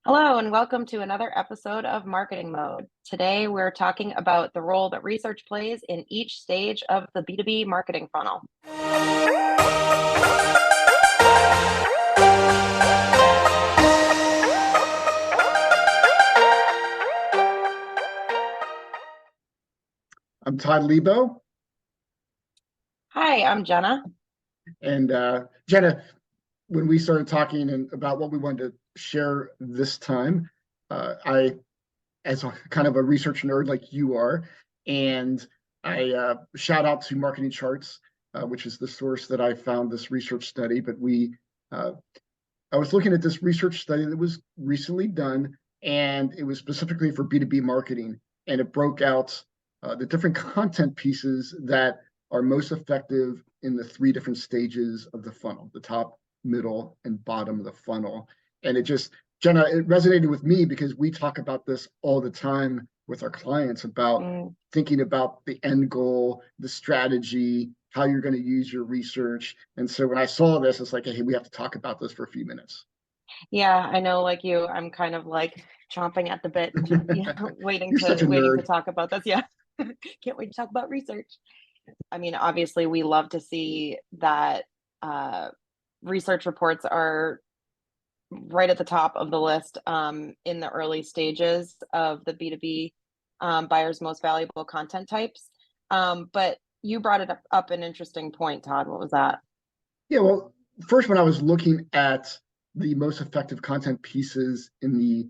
Hello, and welcome to another episode of Marketing Mode. Today, we're talking about the role that research plays in each stage of the B2B marketing funnel. I'm Todd Lebo. Hi, I'm Jenna. And Jenna, when we started talking about what we wanted to share this time, as kind of a research nerd like you are, and I shout out to Marketing Charts, which is the source that I found this research study. But I was looking at this research study that was recently done, and it was specifically for B2B marketing, and it broke out the different content pieces that are most effective in the three different stages of the funnel: the top, middle, and bottom of the funnel. And Jenna, it resonated with me because we talk about this all the time with our clients about thinking about the end goal, the strategy, how you're going to use your research. And so when I saw this, it's like, hey, we have to talk about this for a few minutes. Yeah, I know, like you, I'm kind of like chomping at the bit, just waiting You're such a to nerd. talk about this. Yeah, can't wait to talk about research. I mean, obviously, we love to see that research reports are right at the top of the list in the early stages of the B2B buyer's most valuable content types. But you brought it up an interesting point, Todd. What was that? Yeah, well, first, when I was looking at the most effective content pieces in the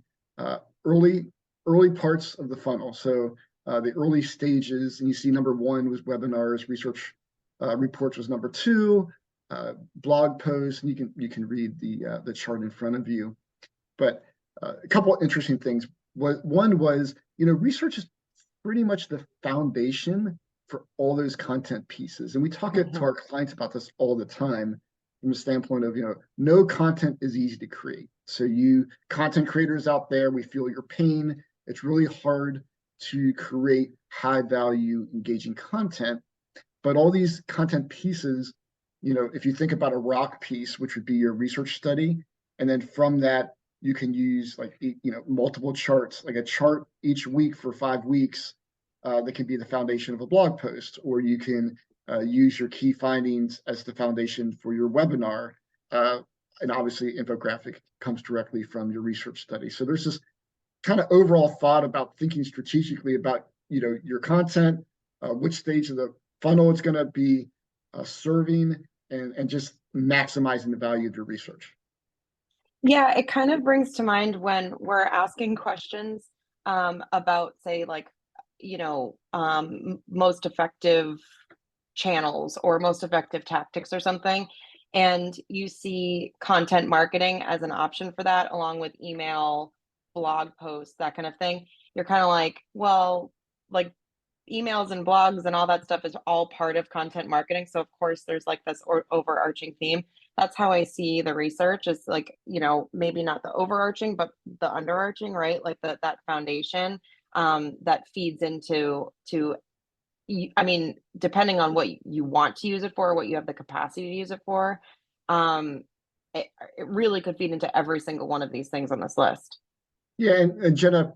early parts of the funnel, so the early stages, and you see number one was webinars, research reports was number two, blog posts, and you can read the chart in front of you. But a couple of interesting things. One was, research is pretty much the foundation for all those content pieces. And we talk to our clients about this all the time from the standpoint of, no content is easy to create. So you content creators out there, we feel your pain. It's really hard to create high value, engaging content. But all these content pieces, if you think about a rock piece, which would be your research study, and then from that, you can use multiple charts, like a chart each week for 5 weeks that can be the foundation of a blog post, or you can use your key findings as the foundation for your webinar. And obviously, infographic comes directly from your research study. So there's this kind of overall thought about thinking strategically about your content, which stage of the funnel it's going to be serving, and just maximizing the value of your research. Yeah, it kind of brings to mind when we're asking questions about, say, like, most effective channels or most effective tactics or something. And you see content marketing as an option for that, along with email, blog posts, that kind of thing. You're kind of like, well, like emails and blogs and all that stuff is all part of content marketing. So of course there's like this overarching theme. That's how I see the research is like, maybe not the overarching, but the underarching, right? Like that foundation that feeds into I mean, depending on what you want to use it for, what you have the capacity to use it for, um, it really could feed into every single one of these things on this list. Yeah, and Jenna,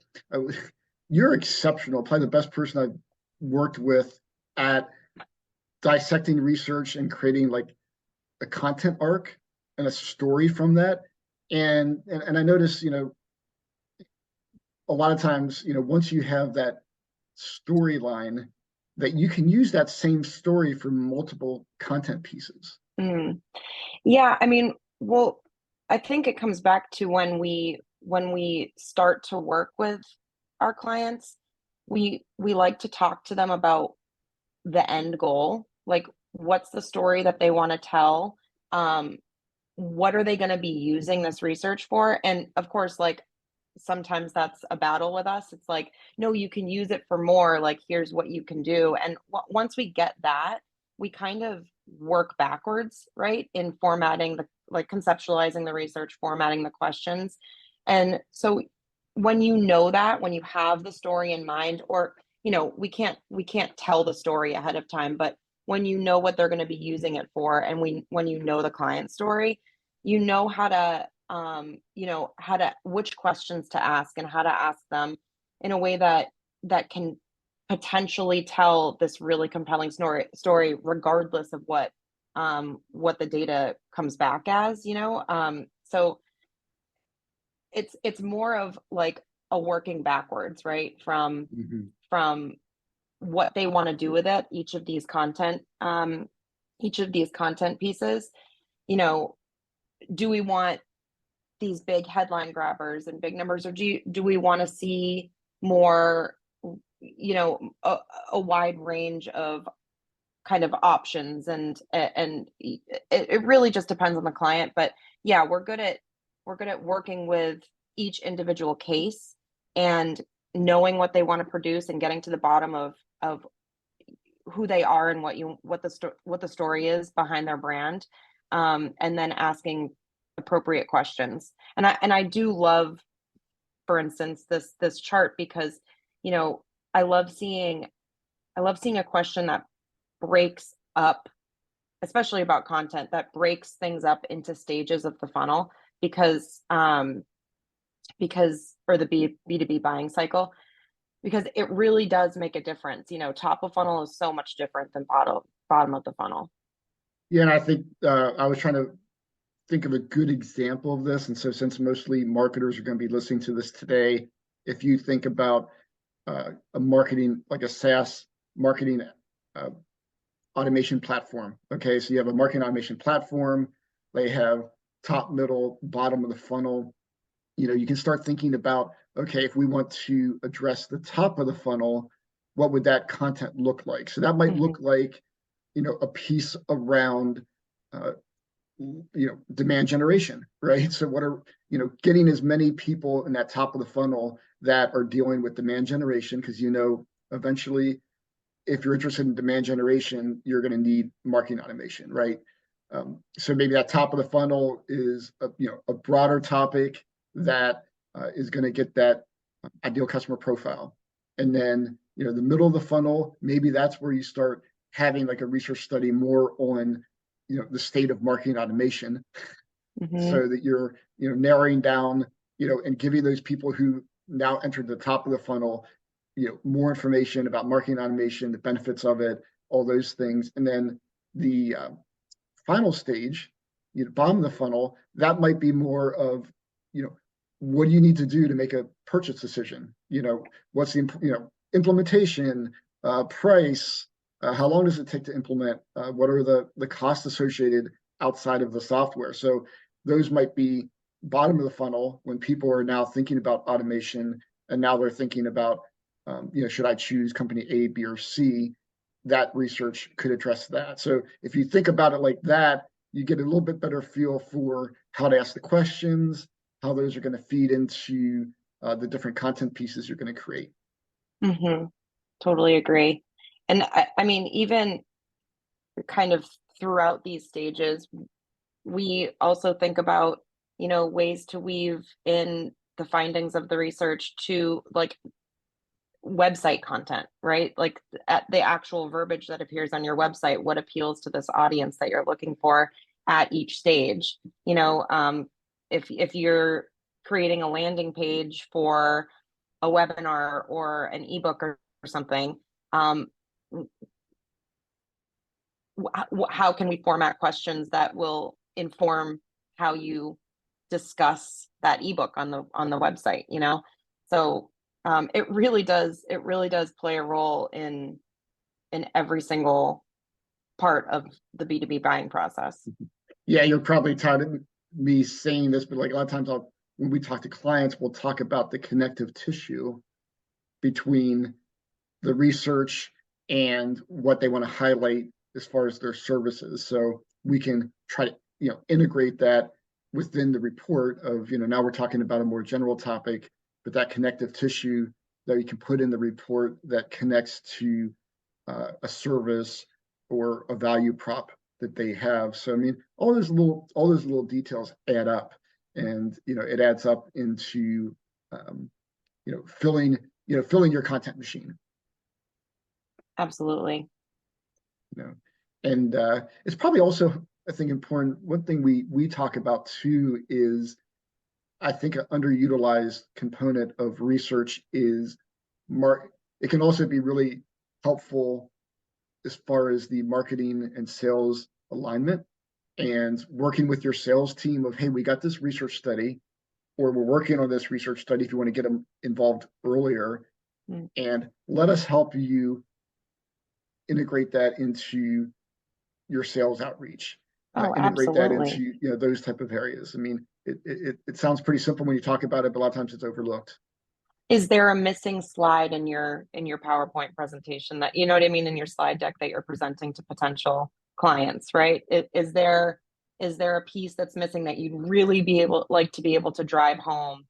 you're exceptional. Probably the best person I've worked with at dissecting research and creating like a content arc and a story from that. And I notice, a lot of times, once you have that storyline, that you can use that same story for multiple content pieces. Mm. Yeah, I mean, well, I think it comes back to when we start to work with our clients, we like to talk to them about the end goal, like what's the story that they want to tell? What are they going to be using this research for? And of course, like sometimes that's a battle with us. It's like, no, you can use it for more. Like, here's what you can do. And once we get that, we kind of work backwards, right? In formatting like conceptualizing the research, formatting the questions. And so when when you have the story in mind, or, we can't tell the story ahead of time, but when you know what they're going to be using it for, and when you know the client story, you know how to you know, which questions to ask and how to ask them in a way that can potentially tell this really compelling story regardless of what the data comes back as, you know. So it's more of like a working backwards, right? Mhm. From what they want to do with it, each of these content pieces, you know, do we want these big headline grabbers and big numbers, or do we want to see more, you know, a wide range of kind of options, and it really just depends on the client. But yeah, we're good at working with each individual case and knowing what they want to produce and getting to the bottom of who they are and what the story is behind their brand, and then asking appropriate questions. And I do love, for instance, this chart, because you know I love seeing a question that breaks up, especially about content, that breaks things up into stages of the funnel, because or the B2B buying cycle, because it really does make a difference. You know, top of funnel is so much different than bottom of the funnel. Yeah, and I think I was trying to think of a good example of this. And so, since mostly marketers are going to be listening to this today, if you think about a marketing, like a SaaS marketing uh, automation platform. Okay, so you have a marketing automation platform. They have top, middle, bottom of the funnel. You know, you can start thinking about, okay, if we want to address the top of the funnel, what would that content look like? So that might Hmm. look like, you know, a piece around uh, demand generation, right? So what are, getting as many people in that top of the funnel that are dealing with demand generation, because eventually, if you're interested in demand generation, you're going to need marketing automation, right? So maybe that top of the funnel is a broader topic that is going to get that ideal customer profile. And then, the middle of the funnel, maybe that's where you start having like a research study more on, the state of marketing automation, Hmm. so that you're, narrowing down, and giving those people who now entered the top of the funnel, more information about marketing automation, the benefits of it, all those things. And then the final stage, bottom of the funnel, that might be more of, what do you need to do to make a purchase decision? What's the implementation, price, how long does it take to implement? What are the costs associated outside of the software? So those might be bottom of the funnel when people are now thinking about automation, and now they're thinking about, should I choose company A, B, or C? That research could address that. So if you think about it like that, you get a little bit better feel for how to ask the questions, how those are going to feed into the different content pieces you're going to create. Hmm. Totally agree. And I mean, even kind of throughout these stages, we also think about, you know, ways to weave in the findings of the research to like website content, right? Like at the actual verbiage that appears on your website, what appeals to this audience that you're looking for at each stage. You know, if you're creating a landing page for a webinar or an ebook or something, um, how can we format questions that will inform how you discuss that ebook on the website, you know? So it really does play a role in every single part of the B2B buying process. Yeah, you're probably tired of me saying this, but like a lot of times when we talk to clients, we'll talk about the connective tissue between the research and what they want to highlight as far as their services. So we can try to, integrate that within the report of, now we're talking about a more general topic, but that connective tissue that you can put in the report that connects to a service or a value prop that they have. So I mean, all those little details add up, and it adds up into um, filling filling your content machine. Absolutely. You know, and it's probably also, I think, important. One thing we talk about too is I think an underutilized component of research is it can also be really helpful as far as the marketing and sales alignment and working with your sales team of, hey, we got this research study, or we're working on this research study if you want to get them involved earlier, and let us help you integrate that into your sales outreach, Oh, integrate that absolutely. into those type of areas. I mean, it sounds pretty simple when you talk about it, but a lot of times it's overlooked. Is there a missing slide in your PowerPoint presentation that, you know what I mean, in your slide deck that you're presenting to potential clients, right? Is there a piece that's missing that you'd really be able to drive home,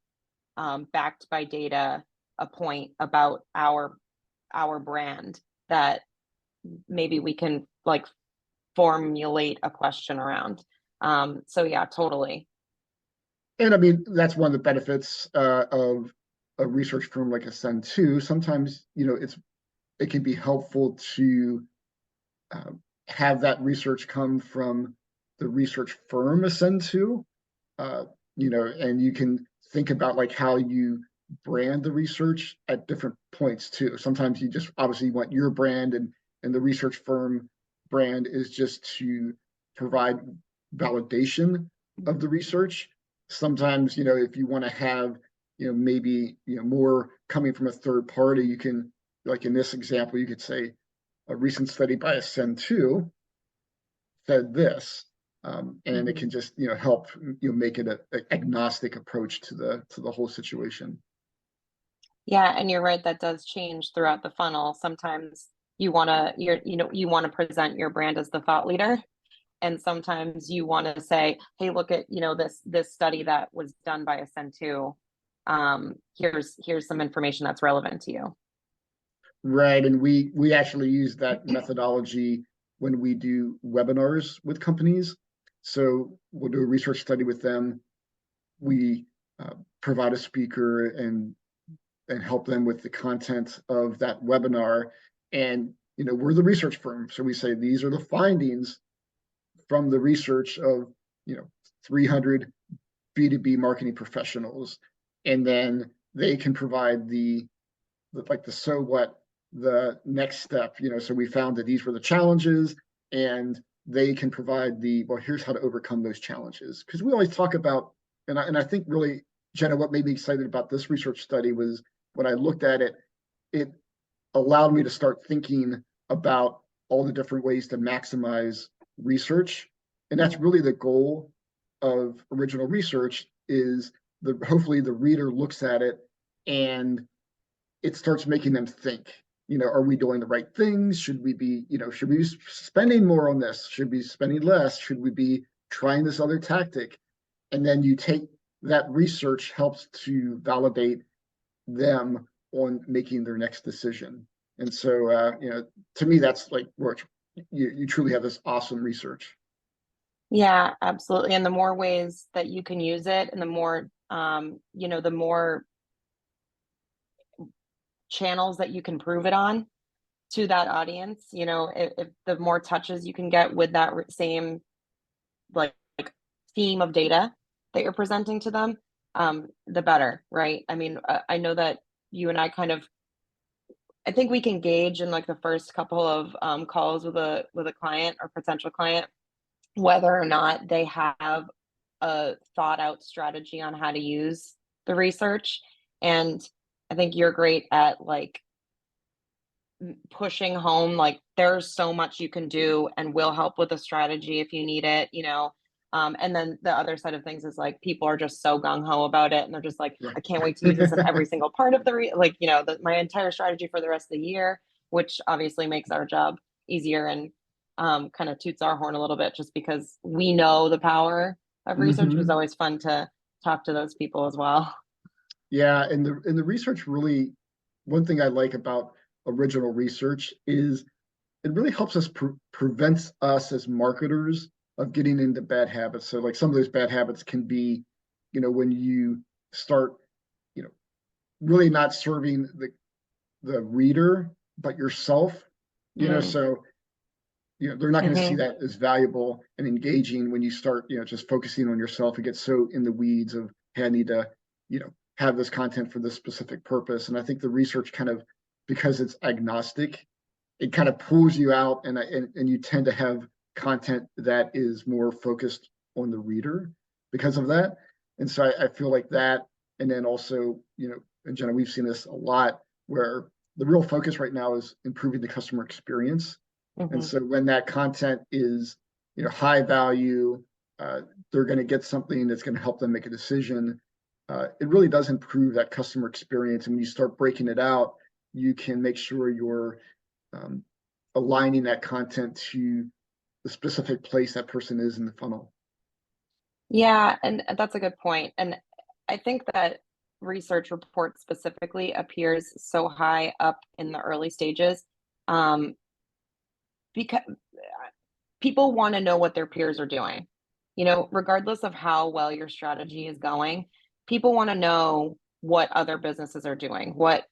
backed by data, a point about our brand that maybe we can like formulate a question around? So yeah, totally. And I mean, that's one of the benefits of a research firm like Ascend too. Sometimes, it can be helpful to have that research come from the research firm Ascend to, and you can think about like how you brand the research at different points too. Sometimes you just obviously want your brand, and the research firm brand is just to provide validation of the research. Sometimes, if you want to have, maybe, more coming from a third party, you can, like in this example, you could say a recent study by Ascend 2 said this, and it Mhm. can just help make it a agnostic approach to the whole situation. Yeah, and you're right, that does change throughout the funnel. Sometimes you want to present your brand as the thought leader, and sometimes you want to say, "Hey, look at, this study that was done by Ascend 2. Here's some information that's relevant to you." Right, and we actually use that methodology when we do webinars with companies. So we'll do a research study with them. We provide a speaker and help them with the content of that webinar. And we're the research firm, so we say these are the findings from the research of 300 B2B marketing professionals, and then they can provide the so what, the next step. So we found that these were the challenges, and they can provide well, here's how to overcome those challenges. Because we always talk about, and I think really, Jenna, what made me excited about this research study was when I looked at it, it allowed me to start thinking about all the different ways to maximize research. And that's Mm. really the goal of original research, is hopefully the reader looks at it and it starts making them think, are we doing the right things? Should we be spending more on this? Should we be spending less? Should we be trying this other tactic? And then you take that research helps to validate them on making their next decision. And so, to me, that's like where you truly have this awesome research. Yeah, absolutely. And the more ways that you can use it, and the more channels that you can prove it on to that audience, if the more touches you can get with that same like theme of data that you're presenting to them, the better, right? I mean, I know that you and I think we can gauge in like the first couple of calls with a client or potential client whether or not they have a thought out strategy on how to use the research. And I think you're great at like pushing home like there's so much you can do and we'll help with a strategy if you need it. And then the other side of things is like people are just so gung-ho about it and they're just like, Right. I can't wait to use this in every single part of my entire strategy for the rest of the year, which obviously makes our job easier and kind of toots our horn a little bit just because we know the power of research. It was Mm-hmm. always fun to talk to those people as well. Yeah, and the research really, one thing I like about original research is it really helps us prevents us as marketers of getting into bad habits. So like some of those bad habits can be, when you start, you know, really not serving the reader, but yourself, Mm. so they're not going to see Hmm. that as valuable and engaging when you start just focusing on yourself and get so in the weeds of, hey, I need to, have this content for this specific purpose. And I think the research kind of, because it's agnostic, it kind of pulls you out, and you tend to have content that is more focused on the reader because of that. And so I feel like that, and then also, and Jenna, we've seen this a lot, where the real focus right now is improving the customer experience. And so when that content is, high value, they're going to get something that's going to help them make a decision. It really does improve that customer experience. And when you start breaking it out, you can make sure you're aligning that content to the specific place that person is in the funnel. Yeah, and that's a good point. And I think that research report specifically appears so high up in the early stages, because people want to know what their peers are doing. Regardless of how well your strategy is going, people want to know what other businesses are doing, what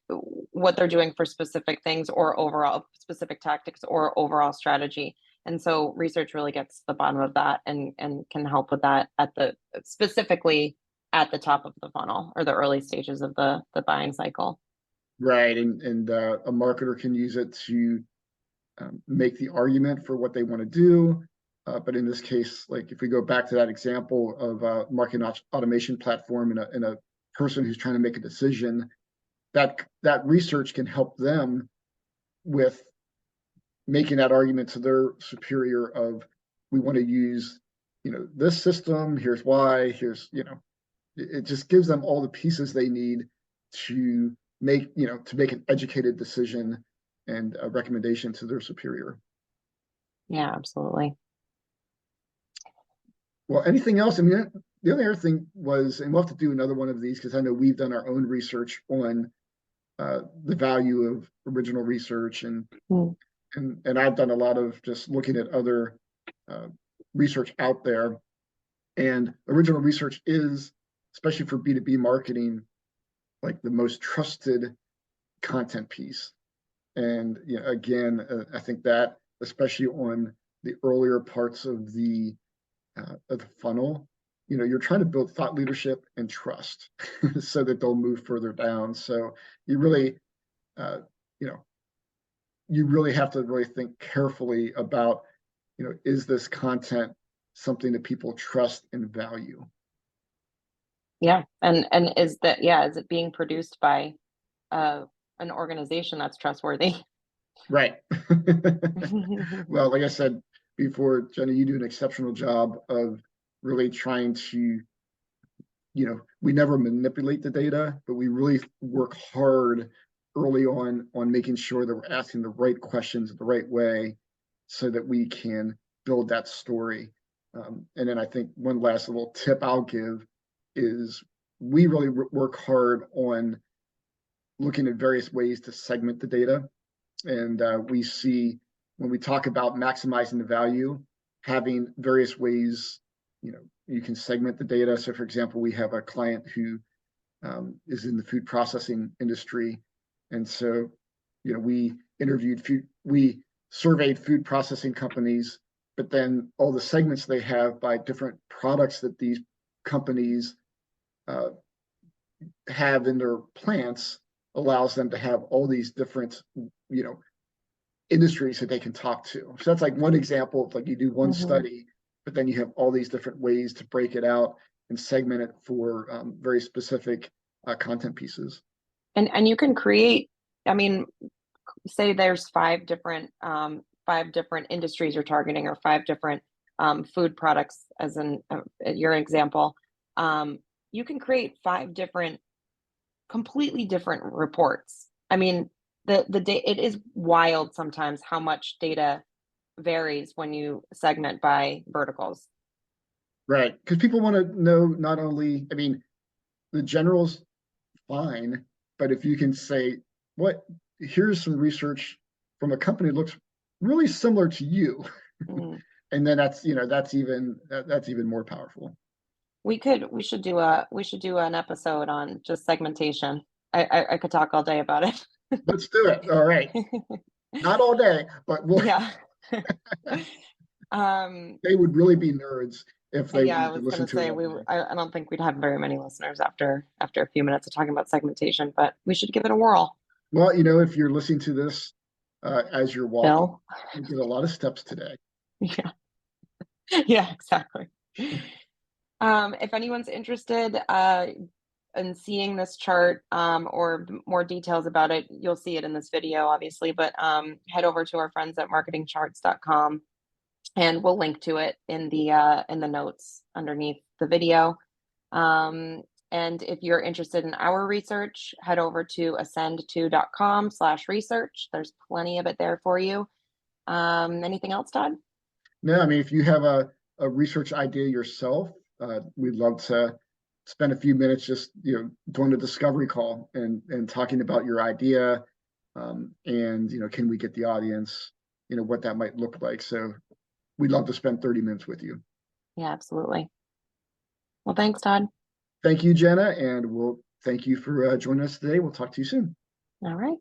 they're doing for specific things, or overall specific tactics, or overall strategy. And so research really gets to the bottom of that, and can help with that specifically at the top of the funnel, or the early stages of the buying cycle. Right. And a marketer can use it to make the argument for what they want to do. But in this case, like if we go back to that example of a marketing automation platform and a person who's trying to make a decision, that research can help them with making that argument to their superior of, we want to use, this system, here's why, here's, it just gives them all the pieces they need to make, to make an educated decision and a recommendation to their superior. Yeah, absolutely. Well, anything else? I mean, the other thing was, and we'll have to do another one of these, because I know we've done our own research on the value of original research, and I've done a lot of just looking at other research out there. And original research is, especially for B2B marketing, like the most trusted content piece. And again, I think that especially on the earlier parts of the funnel, you're trying to build thought leadership and trust so that they'll move further down. So you really, you really have to really think carefully about, is this content something that people trust and value? Yeah, and is it being produced by an organization that's trustworthy? Right. Well, like I said before, Jenna, you do an exceptional job of really trying to, we never manipulate the data, but we really work hard early on making sure that we're asking the right questions the right way so that we can build that story. And then I think one last little tip I'll give is, we really work hard on looking at various ways to segment the data. And we see, when we talk about maximizing the value, having various ways, you can segment the data. So for example, we have a client who is in the food processing industry. And so, we surveyed food processing companies, but then all the segments they have by different products that these companies have in their plants allows them to have all these different, industries that they can talk to. So that's like one example of, like, you do one study, but then you have all these different ways to break it out and segment it for very specific content pieces. And you can create, I mean, say there's five different industries you're targeting, or five different food products, as in your example. You can create five completely different reports. I mean, it is wild sometimes how much data varies when you segment by verticals. Right, because people want to know not only, I mean, the general's fine, but if you can say, here's some research from a company that looks really similar to you, and then that's even more powerful. We should do an episode on just segmentation. I could talk all day about it. Let's do it. All right. Not all day, but we'll. Yeah. They would really be nerds if they Yeah, I wanted to was listen gonna to it say all day. I don't think we'd have very many listeners after a few minutes of talking about segmentation, but we should give it a whirl. Well, if you're listening to this as you're walking, Bill? you get a lot of steps today. Yeah. Yeah, exactly. If anyone's interested in seeing this chart or more details about it, you'll see it in this video, obviously, but head over to our friends at marketingcharts.com and we'll link to it in the notes underneath the video. And if you're interested in our research, head over to ascend2.com/research. There's plenty of it there for you. Anything else, Todd? No, I mean, if you have a research idea yourself, we'd love to spend a few minutes just, doing a discovery call and talking about your idea. And, can we get the audience, what that might look like. So we'd love to spend 30 minutes with you. Yeah, absolutely. Well, thanks, Todd. Thank you, Jenna, and we'll thank you for joining us today. We'll talk to you soon. All right.